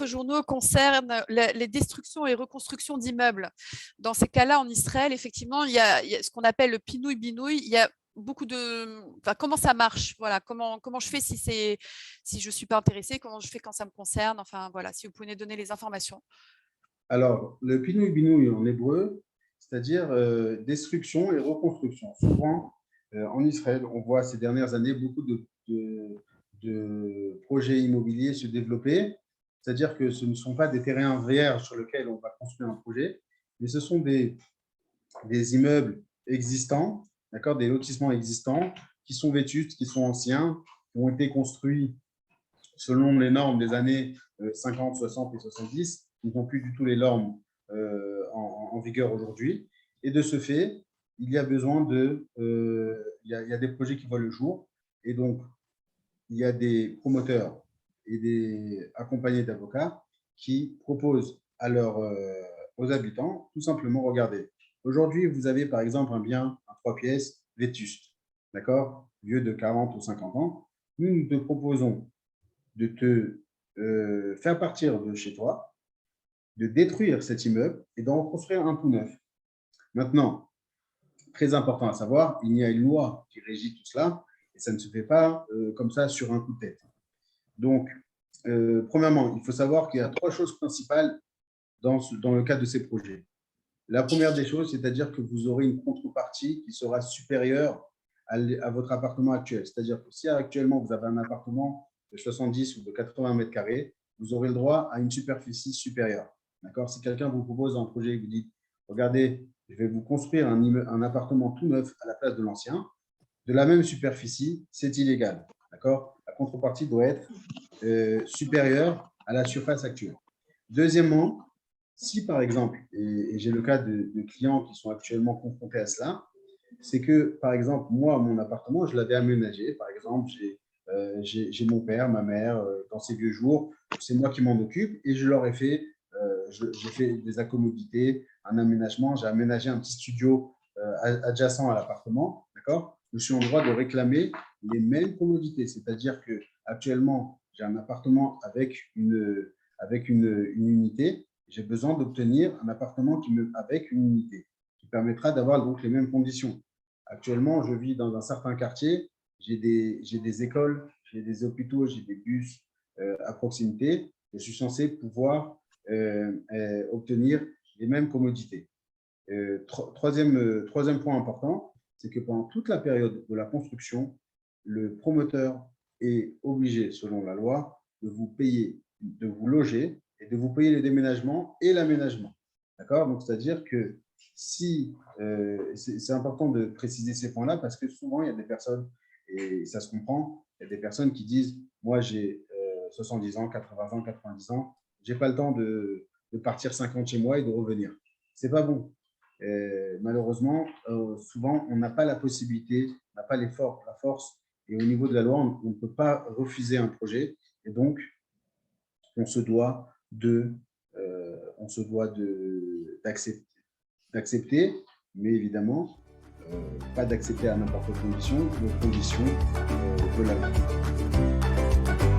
titres journaux concernent les destructions et reconstructions d'immeubles. Dans ces cas-là, en Israël, effectivement, il y a ce qu'on appelle le pinouille-binouille. Il y a beaucoup de… Enfin, comment ça marche? Voilà, comment je fais si je ne suis pas intéressée? Comment je fais quand ça me concerne? Enfin, voilà, si vous pouvez nous donner les informations. Alors, le pinouille-binouille en hébreu, c'est-à-dire destruction et reconstruction. Souvent, en Israël, on voit ces dernières années beaucoup de projets immobiliers se développer. C'est-à-dire que ce ne sont pas des terrains vierges sur lesquels on va construire un projet, mais ce sont des immeubles existants, d'accord, des lotissements existants qui sont vétustes, qui sont anciens, qui ont été construits selon les normes des années 50, 60 et 70, qui n'ont plus du tout les normes en vigueur aujourd'hui. Et de ce fait, il y a besoin de… il y a des projets qui voient le jour. Et donc, il y a des promoteurs et des accompagnés d'avocats qui proposent aux habitants, tout simplement, regardez, aujourd'hui, vous avez par exemple un bien à 3 pièces vétuste, d'accord, vieux de 40 ou 50 ans. Nous te proposons de te faire partir de chez toi, de détruire cet immeuble et d'en construire un tout neuf. Maintenant, très important à savoir, il y a une loi qui régit tout cela et ça ne se fait pas comme ça sur un coup de tête. Donc, premièrement, il faut savoir qu'il y a 3 choses principales dans le cadre de ces projets. La première des choses, c'est-à-dire que vous aurez une contrepartie qui sera supérieure à votre appartement actuel. C'est-à-dire que si actuellement vous avez un appartement de 70 ou de 80 mètres carrés, vous aurez le droit à une superficie supérieure. D'accord? Si quelqu'un vous propose un projet et vous dit, regardez, je vais vous construire un appartement tout neuf à la place de l'ancien, de la même superficie, c'est illégal. D'accord? La contrepartie doit être supérieure à la surface actuelle. Deuxièmement, si par exemple, et j'ai le cas de clients qui sont actuellement confrontés à cela, c'est que par exemple, moi, mon appartement, je l'avais aménagé. Par exemple, j'ai mon père, ma mère, dans ces vieux jours, c'est moi qui m'en occupe et je leur ai fait, j'ai fait des accommodités, un aménagement, j'ai aménagé un petit studio adjacent à l'appartement, d'accord? Je suis en droit de réclamer les mêmes commodités, c'est-à-dire que actuellement, j'ai un appartement avec une unité. J'ai besoin d'obtenir un appartement avec une unité qui permettra d'avoir donc les mêmes conditions. Actuellement, je vis dans un certain quartier, j'ai des écoles, j'ai des hôpitaux, j'ai des bus à proximité. Je suis censé pouvoir obtenir les mêmes commodités. Troisième point important, c'est que pendant toute la période de la construction, le promoteur est obligé, selon la loi, de vous payer, de vous loger et de vous payer le déménagement et l'aménagement. D'accord? Donc, c'est-à-dire que si… c'est important de préciser ces points-là parce que souvent, il y a des personnes, et ça se comprend, il y a des personnes qui disent « Moi, j'ai 70 ans, 80 ans, 90 ans, je n'ai pas le temps de partir 50 chez moi et de revenir. » Ce n'est pas bon. Malheureusement, souvent, on n'a pas la possibilité, on n'a pas la force, et au niveau de la loi, on ne peut pas refuser un projet, et donc, on se doit d'accepter, mais évidemment, pas d'accepter à n'importe quelle condition, de la loi.